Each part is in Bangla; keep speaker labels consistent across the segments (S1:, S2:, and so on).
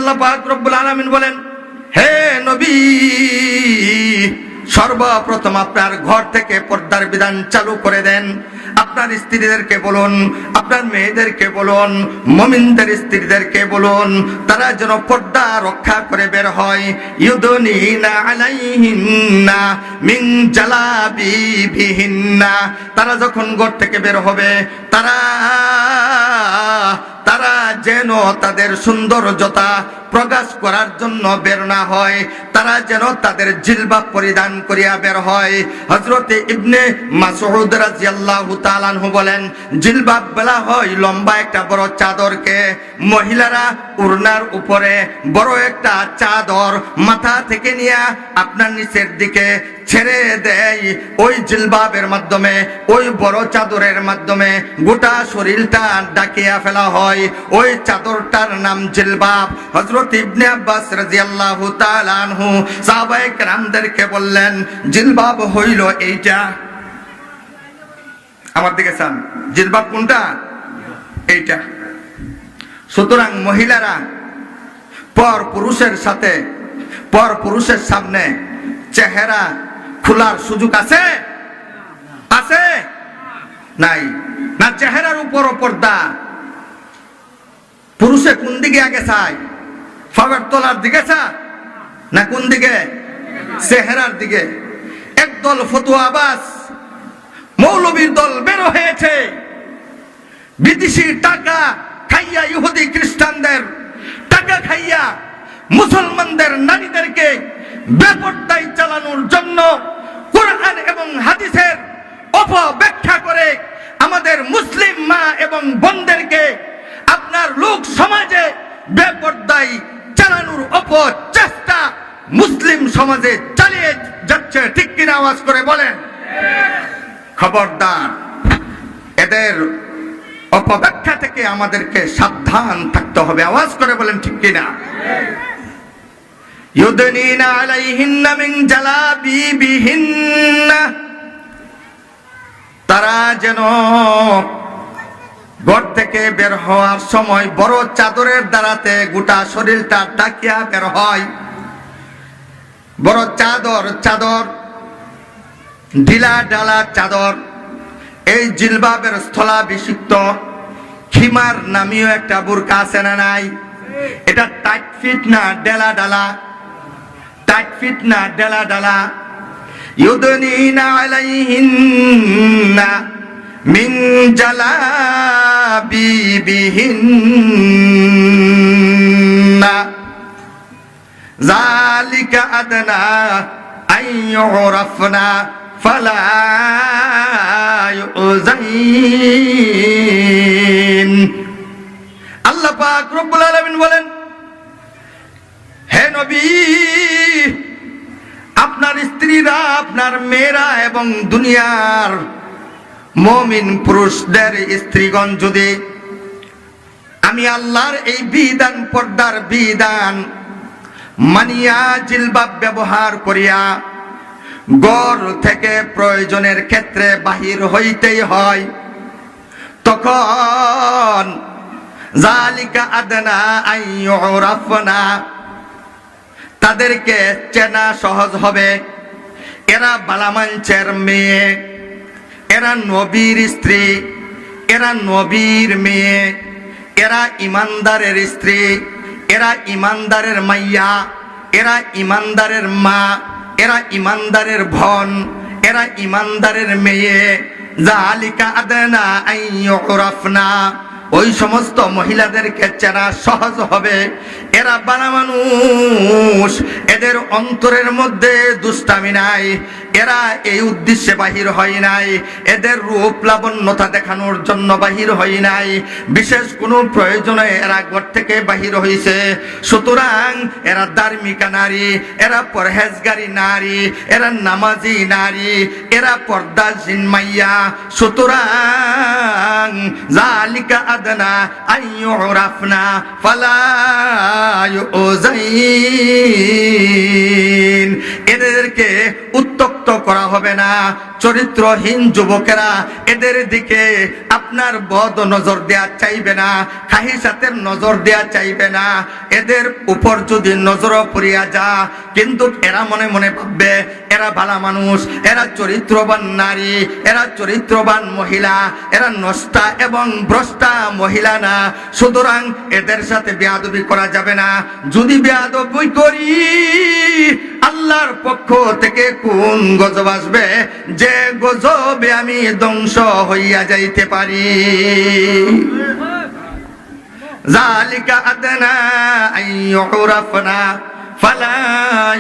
S1: আল্লাহ পাক রব্বুল আলামিন বলেন, হে নবী, সর্বপ্রথম আপনার ঘর থেকে পর্দার বিধান চালু করে দেন। আপনার স্ত্রীদেরকে বলুন, আপনার মেয়েদেরকে বলুন, মুমিনদের স্ত্রীদেরকে বলুন, তারা যেন পর্দা রক্ষা করে বের হয়। ইউদনিনা আলাইহিন্না মিন জালাবিবিহিন্না, তারা যখন ঘর থেকে বের হবে তারা যেন তাদের সৌন্দর্যতা প্রকাশ করার জন্য বের না হয়, তারা যেন তাদের জিলবাব পরিধান করিয়া বের হয়। হযরতে ইবনে মাসউদ রাদিয়াল্লাহু তাআলা আনহু বলেন, জিলবাব বলা হয় লম্বা একটা বড় চাদরকে। মহিলারা ওড়নার উপরে বড় একটা চাদর মাথা থেকে নিয়ে আপনার নিচের দিকে ছেড়ে দেয়। ওই জিলবাবের মাধ্যমে, ওই বড় চাদরের মাধ্যমে গোটা শরীরটা ঢাকিয়া ফেলা হয়। ওই চাদরটার নাম জিলবাব। হযরত ইবনে আব্বাস রাদিয়াল্লাহু তাআলা আনহু সাহাবায়ে কেরামদেরকে বললেন, জিলবাব হইল এইটা। আমার দিকে চান, জিলবাব কোনটা? এইটা। সুতরাং মহিলারা পর পুরুষের সামনে চেহারা খোলার সুযোগ আছে? আছে? নাই। না চেহারার উপর পর্দা। পুরুষে কোন দিকে আগে চায়? ফাগর তোলার দিকে চায় না কোন দিকে? চেহারার দিকে। একদল ফতুয়াবাজ মৌলবীর দল বের হয়েছে, বিদেশি টাকা খাইয়া, ইহুদি খ্রিস্টানদের টাকা খাইয়া মুসলমানদের নারীদেরকে বেপরদায় চালানোর জন্য কোরআন এবং হাদিসের অপব্যাখ্যা করে আমাদের মুসলিম মা এবং বোনদেরকে আপনার লোক সমাজে বেপরদায় চালানোর অপচেষ্টা মুসলিম সমাজে চালিয়ে যাচ্ছে। ঠিক কিনা আওয়াজ করে বলেন? খবরদার, এদের অপব্যাখ্যা থেকে আমাদেরকে সাবধান থাকতে হবে। আওয়াজ করে বলেন ঠিক কিনা? ইউদনিনা আলাইহিন্না মিন জালাবিবিহিন্না, তারা যেন ঘর থেকে বের হওয়ার সময় বড় চাদরের দ্বারাতে গোটা শরীরটা ঢাকিয়া বের হয়। বড় চাদর, ঢিলা ঢালা চাদর। এই জিলবাবের স্থলাভিষিক্ত খিমার নামীয় একটা বুরকা আছে না নাই? এটা টাইট ফিট না ডেলা ডালা? টাইট ফিট না ডেলা ডালা? ইউদনিনা আলাইহিন্না মিন জালাবিবিহিন্না যালিকা আদনা আন ইউরাফনা ফালা ইউযাইন। আল্লাহ পাক রব্বুল আলামিন বলেন, হে নবী, আপনার স্ত্রীরা, আপনার মেয়েরা এবং দুনিয়ার মুমিন পুরুষদের স্ত্রীগণ যদি আমি আল্লাহর এই বিধান, পর্দার বিধান মানিয়া জিলবাব ব্যবহার করিয়া ঘর থেকে প্রয়োজনের ক্ষেত্রে বাহির হইতেই হয়, তখন যালিকা আদনা আন ইউরাফনা, তাদেরকে চেনা সহজ হবে। এরা বালামাঞ্চের মেয়ে, এরা নবীর স্ত্রী, এরা নবীর মেয়ে, এরা ইমানদারের স্ত্রী, এরা ইমানদারের মাইয়া, এরা ইমানদারের মা, এরা ইমানদারের বোন, এরা ইমানদারের মেয়ে। যালিকা আদনা আন ইউরাফনা, ওই সমস্ত মহিলাদেরকে চেনা সহজ হবে। এরা বালা মানুষ, এদের অন্তরের মধ্যে দুষ্টামি নাই, এরা এই উদ্দেশ্যে বাহির হয় নাই, এদের রূপ লাবণ্যতা দেখানোর জন্য বাহির হয় নাই, বিশেষ কোনো প্রয়োজনে এরা ঘর থেকে বাহির হয়েছে। সুতরাং এরা ধার্মিকা নারী, এরা পরহেজগারী নারী, এরা নামাজি নারী, এরা পর্দাশীল মাইয়া। সুতরাং যালিকা আদনা আন ইউরাফনা ফালা ইউযাইন, এদেরকে উত্তক্ত করা হবে না। চরিত্রহীন যুবকেরা এদের দিকে আপনার বদ নজর দেয়া চাইবে না, খাহিসাতের নজর দেয়া চাইবে না। এদের উপর যদি নজর পড়িয়া যা, কিন্তু এরা মনে মনে ভাববে এরা ভালো মানুষ, এরা চরিত্রবান নারী, এরা চরিত্রবান মহিলা, এরা নষ্টা এবং ভ্রষ্টা মহিলা না, সুতরাং এদের সাথে বেয়াদবি করা যাবে না। যদি বেয়াদবি করি আল্লাহর পক্ষ থেকে কোন গজব আসবে, যে গজবে আমি ধ্বংস হইয়া যাইতে পারি। যালিকা আদনা আইয়ুরাফনা ফালা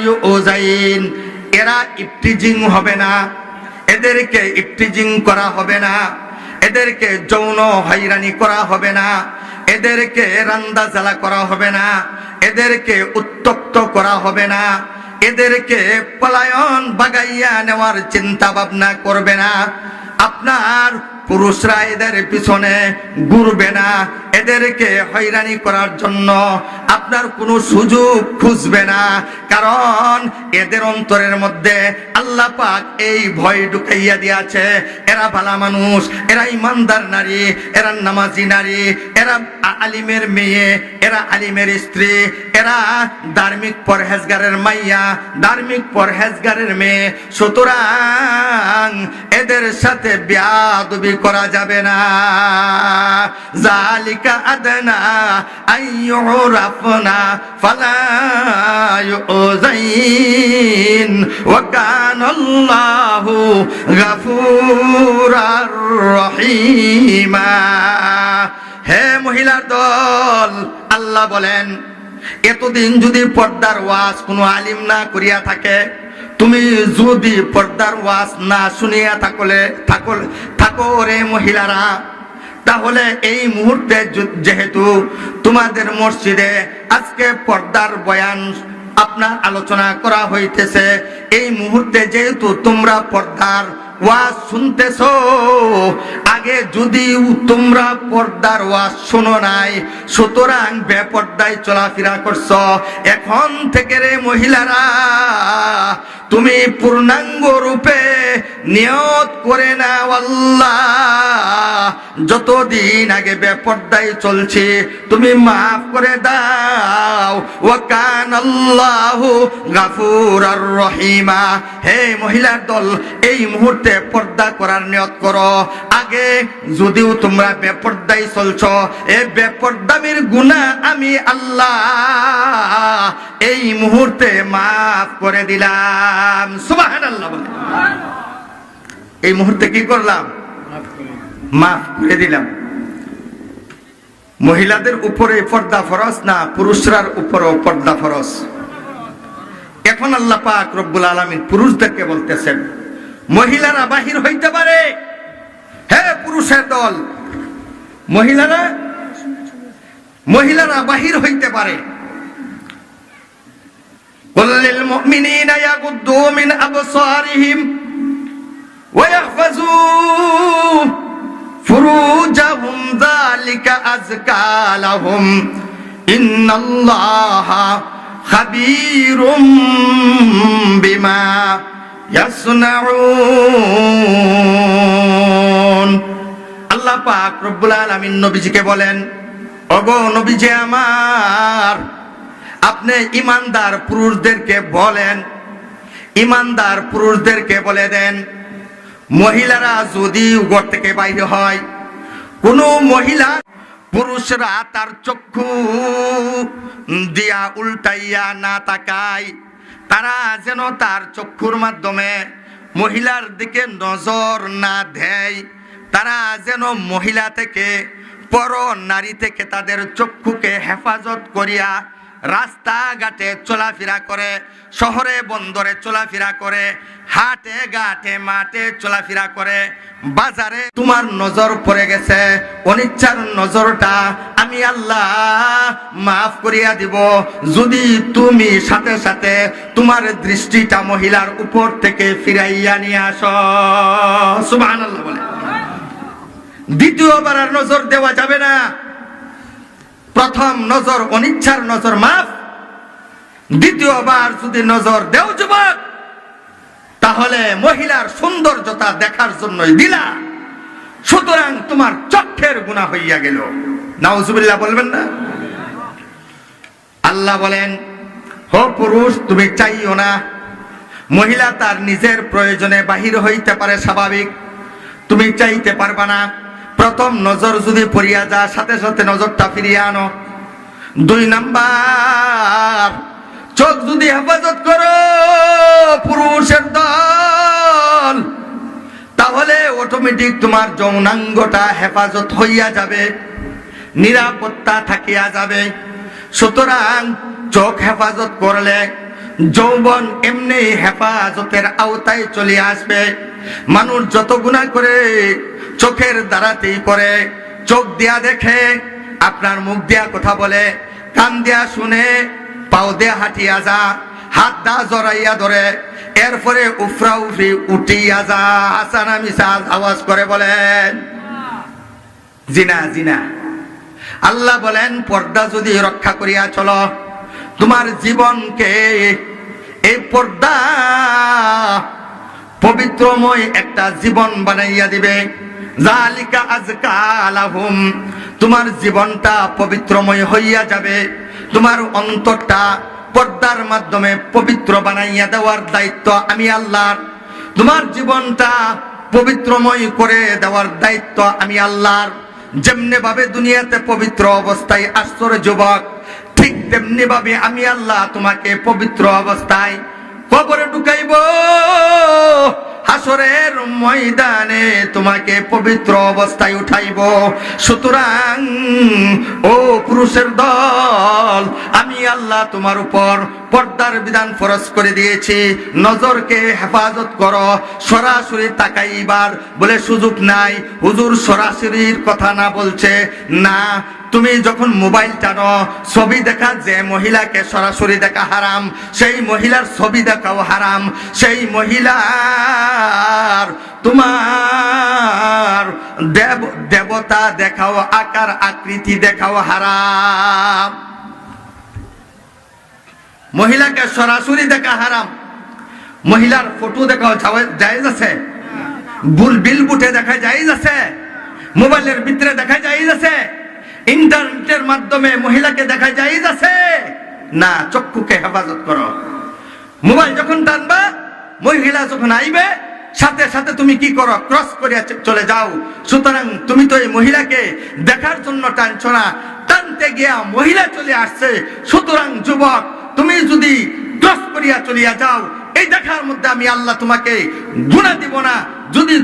S1: ইউযাইন। এরা ইফতিজিং হবে না, এদেরকে ইফতিজিং করা হবে না, এদেরকে যৌন হয়রানি করা হবে না, এদেরকে রান্দা জ্বালা করা হবে না, এদেরকে উত্তক্ত করা হবে না, এদেরকে পলায়ন বাগাইয়া নেওয়ার চিন্তা ভাবনা করবে না। আপনার পুরুষরা এদের পিছনে ঘুরবে না, এদেরকে হয়রানি করার জন্য আপনার কোনো সুযোগ খুঁজবে না, কারণ এদের অন্তরের মধ্যে আল্লাহ পাক এই ভয় ঢুকাইয়া দিয়েছে এরা ভালো মানুষ, এরা ইমানদার নারী, এরা নামাজি নারী, এরা আলিমের মেয়ে, এরা আলিমের স্ত্রী, এরা ধার্মিক পরহেজগারের মাইয়া, ধার্মিক পরহেজগারের মেয়ে। সুতরাং এদের সাথে বেয়াদবি করা যাবে না। যালিকা আদনা আইয়ুরাফনা ফালা ইউযাইন ওয়া কানাল্লাহু গাফুরার রহিমা। হে মহিলার দল, আল্লাহ বলেন এতদিন যদি পর্দার ওয়াজ কোনো আলিম না করিয়া থাকে, তুমি যদি পর্দার ওয়াজ না শুনিয়া থাকো রে মহিলারা, তাহলে এই মুহূর্তে যেহেতু তোমাদের মসজিদে আজকে পর্দার বয়ান আপনার আলোচনা করা হইতেছে, এই মুহূর্তে যেহেতু তোমরা পর্দার ওয়াজ শুনতেছো, আগে যদি তোমরা পর্দার ওয়াজ শোনো নাই, সুতরাং বেপর্দায় চলাফেরা করছো, এখন থেকে রে মহিলারা তুমি পূর্ণাঙ্গ রূপে নিয়ত করে নাও, আল্লাহ যতদিন আগে বেপর্দায় চলছি তুমি মাফ করে দাও। ওয়া কানাল্লাহু গাফুরার রহিমা। হে মহিলার দল, এই মুহূর্তে পর্দা করার নিয়ত করো। আগে যদিও তোমরা বেপর্দায় চলছো, এই বেপর্দামির গুনাহ আমি আল্লাহ এই মুহূর্তে মাফ করে দিলাম। সুবহানাল্লাহ বলে এই মুহূর্তে কি করলাম? মাফ করে দিলাম। মহিলাদের উপরে পর্দা ফরজ না, পুরুষরার উপরও পর্দা ফরজ। এখন আল্লাহ পাক রব্বুল আলামিন পুরুষদেরকে বলতেছেন মহিলারা বাহির হইতে পারে। হে পুরুষের দল, মহিলারা বাহির হইতে পারে। কুল লিল মুমিনিনা ইয়াগুদ্দু মিন আবসারিহিম ওয়া ইয়াহফাজু ফুরুজাহুম যালিকা আযকা লাহুম ইন্নাল্লাহা খাবীরুম বিমা ইয়াসনাউন। আল্লাহ পাক রব্বুল আলামিন নবীজিকে বলেন, ওগো নবীজি আমার, আপনি ইমানদার পুরুষদেরকে বলেন, ইমানদার পুরুষদেরকে বলে দেন, মহিলারা যদি ঘর থেকে বাইরে হয়, কোন মহিলা পুরুষরা তার চক্ষু দিয়া উল্টাইয়া না তাকায়, তারা যেন তার চক্ষুর মাধ্যমে মহিলার দিকে নজর না দেয়, তারা যেন মহিলা থেকে পর নারী থেকে তাদের চক্ষুকে হেফাজত করিয়া রাস্তাঘাটে চলাফেরা করে, শহরে বন্দরে চলাফেরা করে, হাটে ঘাটে মাঠে চলাফেরা করে, বাজারে তোমার নজর পড়ে গেছে, অনিচ্ছার নজরটা আমি আল্লাহ মাফ করিয়া দিব যদি তুমি সাথে সাথে তোমার দৃষ্টিটা মহিলার উপর থেকে ফিরাইয়া নিয়ে আসো। সুবহানাল্লাহ বলে। দ্বিতীয়বার আর নজর দেওয়া যাবে না। প্রথম নজর অনিচ্ছার নজর মাফ, দ্বিতীয়বার যদি নজর দেও যুবক, তাহলে মহিলার সৌন্দর্যতা দেখার জন্যই দিলা, সুতরাং তোমার চক্ষের গুনাহ হইয়া গেল। নাউজুবিল্লাহ বলবেন না? আল্লাহ বলেন, হো পুরুষ, তুমি চাইও না। মহিলা তার নিজের প্রয়োজনে বাহির হইতে পারে, স্বাভাবিক, তুমি চাইতে পারবা না। প্রথম নজর যদি পড়িয়া যা, সাথে সাথে নজরটা ফিরিয়ে আনো। 2 নাম্বার, চোখ যদি হেফাজত করো পুরুষের দল, তাহলে অটোমেটিক তোমার যৌনাঙ্গটা হেফাজত হইয়া যাবে, নিরাপত্তা থাকিয়া যাবে। সুতরাং চোখ হেফাজত করলে যৌবন এমনি হেফাজতের আওতায় চলে আসবে। মানুষ যত গুনাহ করে চোখের দ্বারাতেই করে। চোখ দিয়া দেখে, আপনার মুখ দিয়া কথা বলে, কান দিয়া শুনে, পাও দিয়া হাঁটিয়া যা, হাত দা জড়াইয়া ধরে, এরপরে উফরা উফরি উঠিয়া যা, হাসানা মিসাজ আওয়াজ করে বলেন জিনা জিনা। আল্লাহ বলেন, পর্দা যদি রক্ষা করিয়া চলো, তোমার জীবনকে এই পর্দা পবিত্রময় একটা জীবন বানাইয়া দিবে। জালিকা আজকা লাহুম, তোমার জীবনটা পবিত্রময় হইয়া যাবে। তোমার অন্তরটা পর্দার মাধ্যমে পবিত্র বানাইয়া দেওয়ার দায়িত্ব আমি আল্লাহর। তোমার জীবনটা পবিত্রময় করে দেওয়ার দায়িত্ব আমি আল্লাহর। যেমনি ভাবে দুনিয়াতে পবিত্র অবস্থায় আসর যুবক, ঠিক তেমনি ভাবে আমি আল্লাহ তোমাকে পবিত্র অবস্থায় কবরে ঢুকাইব, হাসরের ময়দানে তোমাকে পবিত্র অবস্থায় উঠাইব। সুতরাং ও পুরুষের দল, আমি আল্লাহ তোমার উপর পর্দার বিধান ফরজ করে দিয়েছি। নজরকে হেফাজত করো। সরাসরি তাকাইবার বলে সুযোগ নাই। হুজুর সরাসরির কথা না বলছে না। তুমি যখন মোবাইল টানো, ছবি দেখা, যে মহিলাকে সরাসরি দেখা হারাম, সেই মহিলার ছবি দেখাও হারাম। সেই মহিলার তোমার দেবতা দেখাও, আকার আকৃতি দেখাও হারাম। মহিলাকে সরাসরি দেখা হারাম। মহিলার ফটো দেখাও জায়েজ আছে? বিলবুটে দেখা জায়েজ আছে? মোবাইলের ভিতরে দেখা জায়েজ আছে? ইন্টারনেটের মাধ্যমে মহিলাকে দেখা জায়েজ আছে? না, চক্ষুকে হেফাজত করো। মোবাইল যখন টানবা, মহিলা যখন আইবে, সাথে সাথে তুমি কি করো? ক্রস করিয়া চলে যাও। সুতরাং তুমি তো এই মহিলাকে দেখার জন্য টানছো না, টানতে গিয়া মহিলা চলে আসছে। সুতরাং যুবক, তুমি যদি ক্রস করিয়া চলিয়া যাও, এই দেখার মধ্যে আমি আল্লাহ তোমাকে গুনাহ দিব না। যদি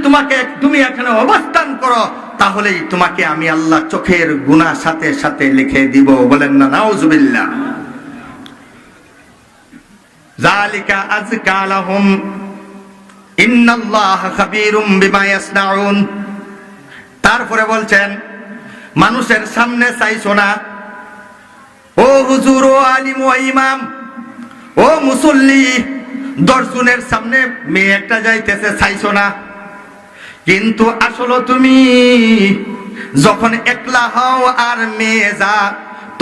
S1: তুমি এখানে অবস্থান করো, তাহলেই তোমাকে আমি আল্লাহ চোখের গুনাহ সাথে সাথে লিখে দিব। বলেন না নাউজুবিল্লাহ। জালিকা আযকা লাহুম ইন্নাল্লাহা খাবীরুম বিমা ইয়াসনাউন। তারপরে বলছেন, মানুষের সামনে চাইছো না। ও হুজুর, ও আলিম, ও ইমাম, ও মুসল্লি, 10 জনের সামনে মেয়ে একটা যাইতেছে, চাইছো না। কিন্তু আসলে তুমি যখন একলা হও আর মেয়ে যা,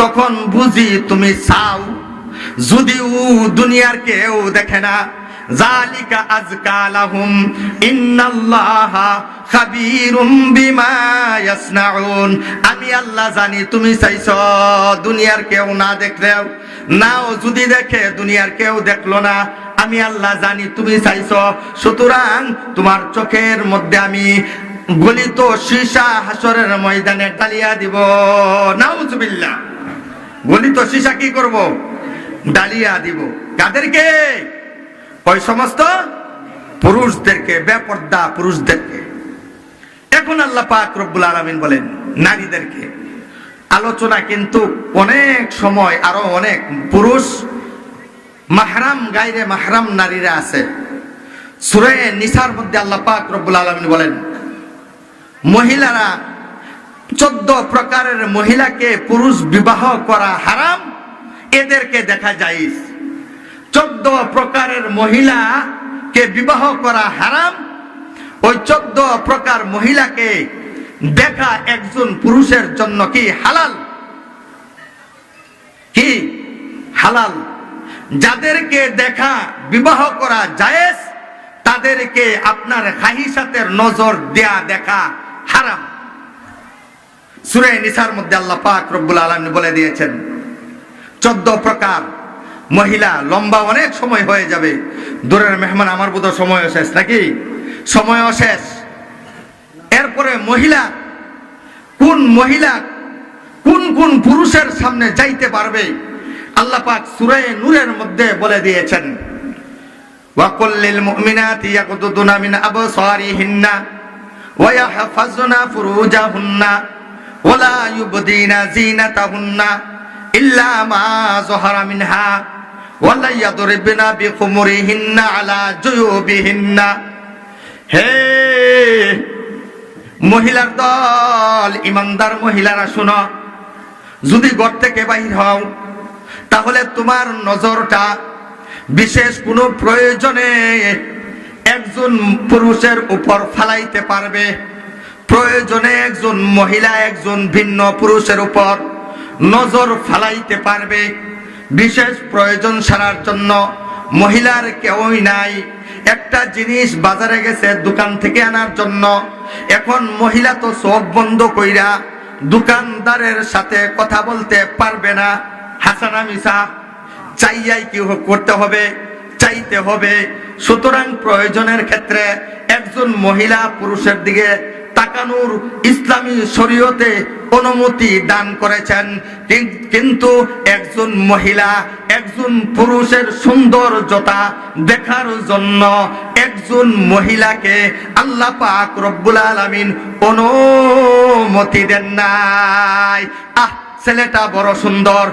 S1: তখন বুঝি তুমি চাও। যদিও দুনিয়ার কেউ দেখে না। জালিকা আযকা লাহুম ইন্নাল্লাহা খাবীরুম বিমা ইয়াসনাউন। আমি আল্লাহ জানি তুমি চাইছো, দুনিয়ার কেউ না দেখলেও, নাও যদি দেখে, দুনিয়ার কেউ দেখলো না, আমি আল্লাহ জানি তুমি চাইছো। সুতরাং তোমার চোখের মধ্যে আমি গলিত সীসা হাসরের ময়দানে ডালিয়া দিব। নাউজুবিল্লাহ। গলিত সীসা কি করব? ডালিয়া দিব। কাদেরকে? ওই সমস্ত পুরুষদেরকে, বেপর্দা পুরুষদেরকে। এখন আল্লাহ পাক রব্বুল আলামিন বলেন নারীদেরকে। আলোচনা কিন্তু অনেক সময় আরো অনেক পুরুষ মাহরাম, গায়রে মাহরাম নারীরা আছে। সূরা নিসার মধ্যে আল্লাহ পাক রব্বুল আলামিন বলেন, মহিলারা 14 প্রকারের মহিলাকে পুরুষ বিবাহ করা হারাম, এদেরকে দেখা জায়েজ। 14 প্রকারের মহিলাকে বিবাহ করা হারাম। ওই 14 প্রকার মহিলাকে দেখা একজন পুরুষের জন্য কি হালাল? কি হালাল? যাদেরকে দেখা বিবাহ করা জায়েজ, তাদেরকে আপনার খাহিসাতের নজর দেয়া দেখা হারাম। সূরা নিসার মধ্যে আল্লাহ পাক রব্বুল আলামিন বলে দিয়েছেন 14 প্রকার মহিলা। লম্বা অনেক সময় হয়ে যাবে, দূরের মেহমান আমার বোধহয় সময় শেষ নাকি? সময়ও শেষ। এরপরে মহিলা কোন কোন পুরুষের সামনে যাইতে পারবে আল্লাহ পাক সূরা নূরের মধ্যে বলে দিয়েছেন, ওয়াকুল লিল মুমিনাতি ইয়াকুদুনা মিন আবসারিহিন্না ওয়া ইয়াহফাজনা ফুরুজাহুন্না ওয়া লা ইউবদিনা যিনাতাহুন্না ইল্লা মা যাহারা মিনহা ওয়া লা ইয়াদরিবনা বিখুমুরিহিন্না আলা জুয়ুবিহিন্না। হে মহিলার দল, ইমানদার মহিলারা শোনো, যদি ঘর থেকে বাহির হও তাহলে তোমার নজরটা বিশেষ কোনো প্রয়োজনে একজন পুরুষের উপর ফালাইতে পারবে। প্রয়োজনে একজন মহিলা একজন ভিন্ন পুরুষের উপর নজর ফালাইতে পারবে। বিশেষ প্রয়োজন সারার জন্য মহিলার কেউই নাই। একটা জিনিস বাজারে গেছে দোকান থেকে আনার জন্য, এখন মহিলা তো চোখ বন্ধ কইরা দোকানদারের সাথে কথা বলতে পারবে না। হাসানা মিসা চাইয়াই কি করতে হবে, চাইতে হবে। সুতরাং প্রয়োজনের ক্ষেত্রে একজন মহিলা পুরুষের দিকে তাকানোর ইসলামী শরীয়তে অনুমতি দান করেছেন, কিন্তু একজন মহিলা একজন পুরুষের সৌন্দর্যতা দেখার জন্য একজন মহিলাকে আল্লাহ পাক রব্বুল আলামিন অনুমতি দেন নাই। ছেলেটা বড় সুন্দর,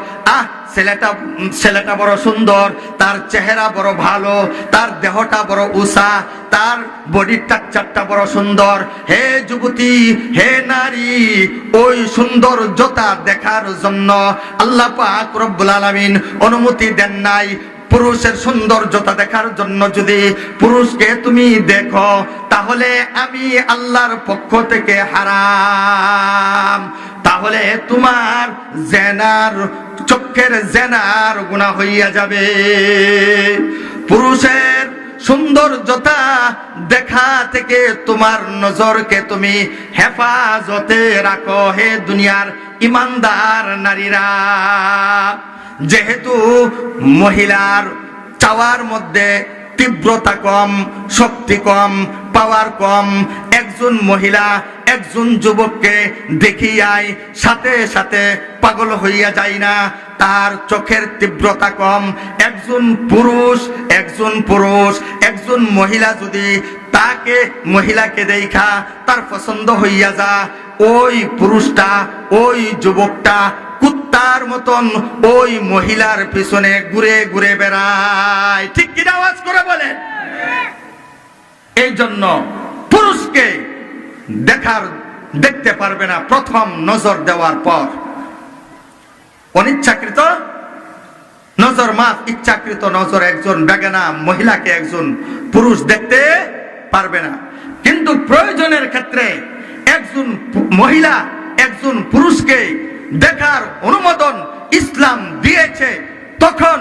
S1: ছেলেটা বড় সুন্দর, তার চেহারা বড় ভালো, তার দেহটা বড় উঁচা, তার বডি স্ট্রাকচারটা বড় সুন্দর। হে যুবতী, হে নারী, ওই সৌন্দর্যতা দেখার জন্য আল্লাহ পাক রব্বুল আলামিন অনুমতি দেন নাই। পুরুষের সৌন্দর্যতা দেখার জন্য যদি পুরুষকে তুমি দেখো তাহলে আমি আল্লাহর পক্ষ থেকে হারাম, তাহলে তোমার জেনার চোখের জেনার গুনাহ হইয়া যাবে। পুরুষের সৌন্দর্যতা দেখা থেকে তোমার নজরকে তুমি হেফাজতে রাখো হে দুনিয়ার ইমানদার নারীরা। যেহেতু মহিলার চাওয়ার মধ্যে তীব্রতা কম, শক্তি কম, পাওয়ার কম, একজন মহিলা একজন যুবককে দেখিয়াই সাথে সাথে পাগল হইয়া যায় না, তার চোখের তীব্রতা কম। একজন মহিলা যদি তাকে মহিলাকে দেখা তার পছন্দ হইয়া যা, ওই পুরুষটা ওই যুবকটা কুত্তার মতন ওই মহিলার পিছনে ঘুরে ঘুরে বেড়ায়। ঠিক কি আওয়াজ করে বলে? এই জন্য পুরুষকে দেখতে পারবে না প্রথম নজর দেওয়ার পর। অনিচ্ছাকৃত নজর মাফ, ইচ্ছাকৃত নজর একজন বেগানা মহিলাকে একজন পুরুষ দেখতে পারবে না। কিন্তু প্রয়োজনের ক্ষেত্রে একজন মহিলা একজন পুরুষকে দেখার অনুমোদন ইসলাম দিয়েছে, তখন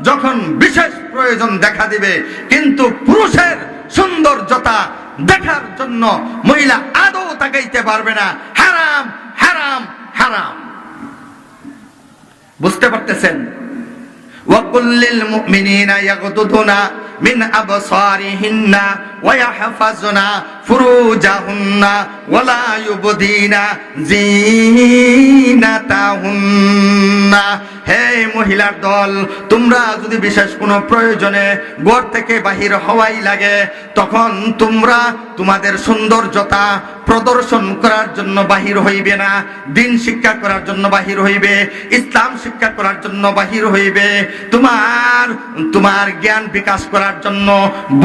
S1: যখন বিশেষ প্রয়োজন দেখা দিবে। কিন্তু পুরুষের সৌন্দর্যতা দেখার জন্য মহিলা আদৌ তাকাইতে পারবে না। হারাম, হারাম, হারাম। বুঝতে পারতেছেন? وَقُلْ لِلْمُؤْمِنِينَ يَغْضُضُوا مِنْ أَبْصَارِهِنَّ وَيَحْفَظْنَ فُرُوجَهُنَّ وَلَا يُبْدِينَ زِينَتَهُنَّ। হে মহিলার দল, তোমরা যদি বিশেষ কোনো প্রয়োজনে ঘর থেকে বাহির হওয়াই লাগে, তখন তোমরা তোমাদের সৌন্দর্যতা প্রদর্শন করার জন্য বাহির হইবে না, দিন শিক্ষা করার জন্য বাহির হইবে, ইসলাম শিক্ষা করার জন্য বাহির হইবে, তোমার জ্ঞান বিকাশ করার জন্য,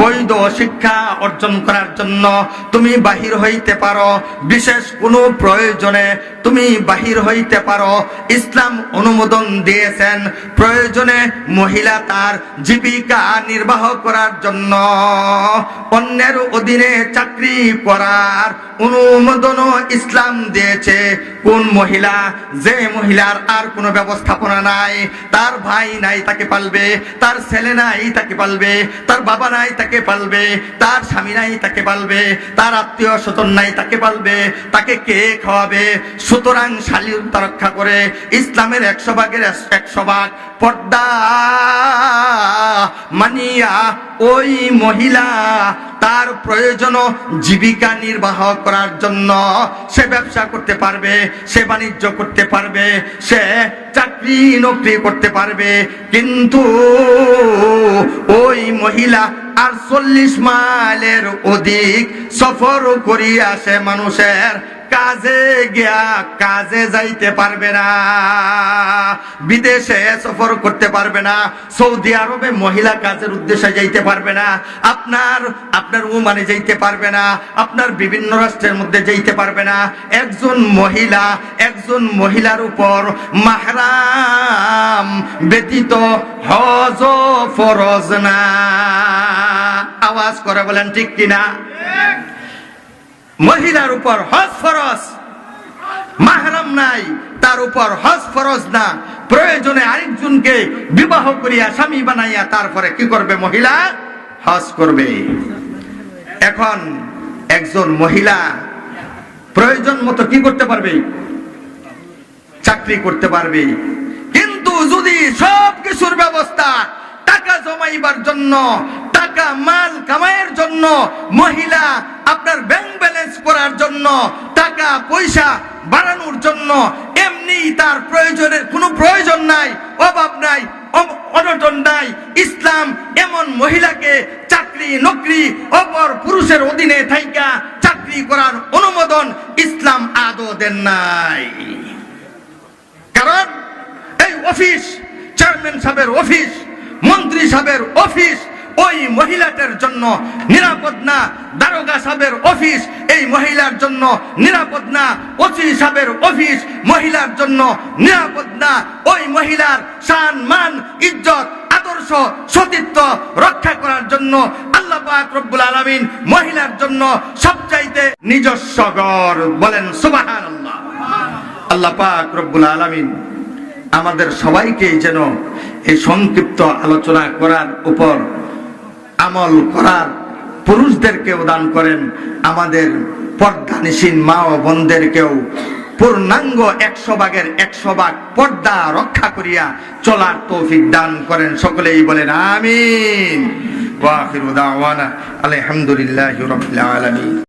S1: বৈধ শিক্ষা অর্জন করার জন্য তুমি বাহির হইতে পারো। বিশেষ কোনো প্রয়োজনে তুমি বাহির হইতে পারো। ইসলাম অনুমোদন দিয়েছেন প্রয়োজনে মহিলা তার জীবিকা নির্বাহ করার জন্য অন্যের অধীনে চাকরি করার অনুমোদনও ইসলাম দিয়েছে। কোন মহিলা, যে মহিলার আর কোনো ব্যবস্থাপনা নাই, তার ভাই নাই তাকে পালবে, তার ছেলে নাই তাকে পালবে, তার বাবা নাই তাকে পালবে, তার তার স্বামী নাই তাকে পালবে, তার আত্মীয় স্বজন নাই তাকে পালবে, তাকে কে খাওয়াবে? সুতরাং শালীনতা রক্ষা করে ইসলামের 100 ভাগের 100 ভাগ পর্দা মানিয়া ওই মহিলা তার প্রয়োজন জীবিকা নির্বাহ করার জন্য সে ব্যবসা করতে পারবে, সে বাণিজ্য করতে পারবে, সে চাকরি নকরি করতে পারবে। কিন্তু ওই মহিলা আর 40 মাইলের অধিক সফর করিয়া সে মানুষের কাজে গিয়া কাজে যাইতে পারবে না, বিদেশে সফর করতে পারবে না, সৌদি আরবে মহিলা কাজের উদ্দেশ্যে যাইতে পারবে না, আপনার ওমানে যাইতে পারবে না, আপনার বিভিন্ন রাষ্ট্রের মধ্যে যাইতে পারবে না। একজন মহিলার উপর মাহরাম ব্যতীত হজ ফরজ না। আওয়াজ করে বলেন ঠিক কিনা? মহিলার উপর হজ ফরজ, মাহরাম নাই তার উপর হজ ফরজ না। প্রয়োজনে আরেকজনকে বিবাহ করিয়া স্বামী বানাইয়া তারপরে কি করবে? মহিলা হজ করবে। এখন একজন মহিলা প্রয়োজন মতো কি করতে পারবে? চাকরি করতে পারবে। কিন্তু যদি সব কিছুর ব্যবস্থা টাকা জমাইবার জন্য, টাকা মাল কামাইয়ের জন্য, মহিলা আপনার ব্যাংক ব্যালেন্স করার জন্য, টাকা পয়সা বাড়ানোর জন্য, এমনি তার প্রয়োজনের কোনো প্রয়োজন নাই, অভাব নাই, অনটন নাই, ইসলাম এমন মহিলাকে চাকরি নকরি অপর পুরুষের অধীনে থাইকা চাকরি করার অনুমোদন ইসলাম আদৌ দেন নাই। কারণ এই অফিস, চেয়ারম্যান সাহেবের অফিস, মন্ত্রী সাহেবের অফিস ওই মহিলাদের জন্য নিরাপদ না, দারোগা সাহেবের অফিস এই মহিলার জন্য নিরাপদ না, ওসি সাহেবের অফিস মহিলার জন্য নিরাপদ না। ওই মহিলার সম্মান, ইজ্জত, আদর্শ, সতীত্ব রক্ষা করার জন্য আল্লাহ পাক রব্বুল আলামিন মহিলার জন্য সবচাইতে নিজস্ব ঘর। বলেন সুবহানাল্লাহ। আল্লাহ পাক রব্বুল আলামিন আমাদের সবাইকে যেন এই সংক্ষিপ্ত আলোচনা করার উপর আমল করার পুরুষদেরকেও দান করেন, আমাদের পর্দানিসীন মা ও বোনদেরকেও পূর্ণাঙ্গ 100 ভাগের 100 ভাগ পর্দা রক্ষা করিয়া চলার তৌফিক দান করেন। সকলেই বলেন আমিন। ওয়া আখিরু দাওয়ানা আলহামদুলিল্লাহি রাব্বিল আলামিন।